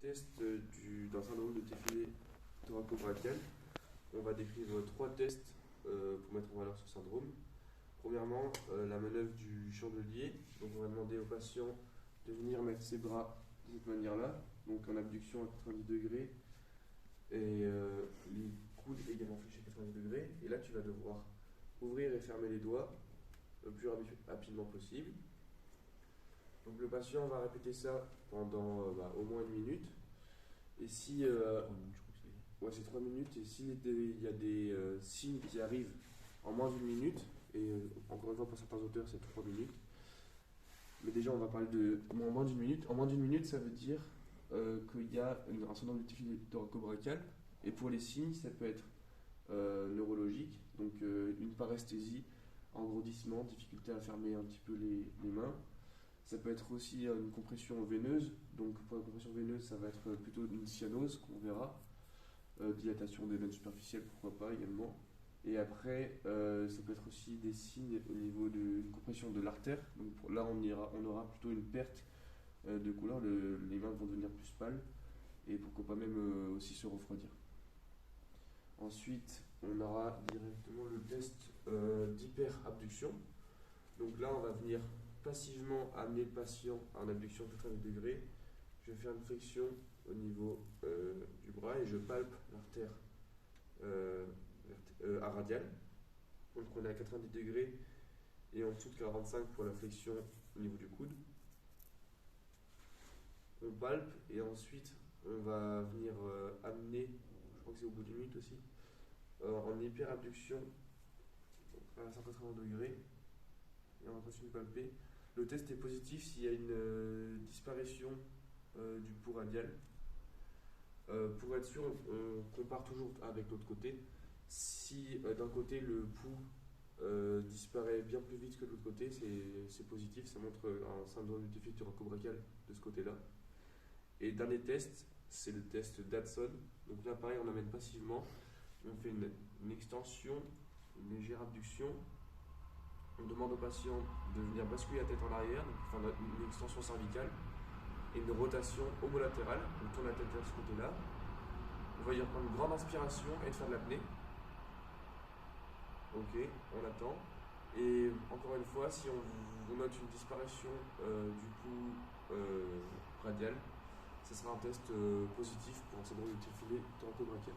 test d'un syndrome de défilé thoraco-brachial. On va décrire trois tests pour mettre en valeur ce syndrome. Premièrement, la manœuvre du chandelier. Donc on va demander au patient de venir mettre ses bras de cette manière-là, donc en abduction à 90 degrés et les coudes également fléchis à 90 degrés. Et là tu vas devoir ouvrir et fermer les doigts le plus rapidement possible. Donc le patient va répéter ça pendant au moins une minute. Et si c'est 3 minutes. Et s'il y a des signes qui arrivent en moins d'une minute, et encore une fois pour certains auteurs c'est 3 minutes, mais déjà on va parler de en moins d'une minute. En moins d'une minute, ça veut dire qu'il y a un syndrome de défilé thoraco-brachial. Et pour les signes, ça peut être neurologique, donc une paresthésie, engourdissement, difficulté à fermer un petit peu les mains. Ça peut être aussi une compression veineuse. Donc pour la compression veineuse, ça va être plutôt une cyanose qu'on verra. Dilatation des veines superficielles, pourquoi pas également. Et après, ça peut être aussi des signes au niveau de compression de l'artère. Donc là, on aura plutôt une perte de couleur. Les mains vont devenir plus pâles et pourquoi pas même aussi se refroidir. Ensuite, on aura directement le test d'hyperabduction. Donc là, on va venir passivement amener le patient en abduction à 90 degrés. Je vais faire une flexion au niveau du bras et je palpe l'artère radiale. Donc on est à 90 degrés et en dessous de 45 pour la flexion au niveau du coude. On palpe et ensuite on va venir amener, je crois que c'est au bout d'une minute aussi, en hyperabduction à 180 degrés et on va continuer de palper. Le test est positif s'il y a une disparition du pouls radial. Pour être sûr, on compare toujours avec l'autre côté. Si d'un côté le pouls disparaît bien plus vite que de l'autre côté, c'est positif, ça montre un syndrome de défilé thoraco-brachial de ce côté-là. Et le dernier test, c'est le test d'Hudson. Donc là, pareil, on amène passivement. On fait une extension, une légère abduction. On demande au patient de venir basculer la tête en arrière, donc faire une extension cervicale et une rotation homolatérale. On tourne la tête vers ce côté-là. On va y reprendre une grande inspiration et de faire de l'apnée. Ok, on attend. Et encore une fois, si on note une disparition du pouls radial, ce sera un test positif pour un syndrome de défilé thoraco-brachial.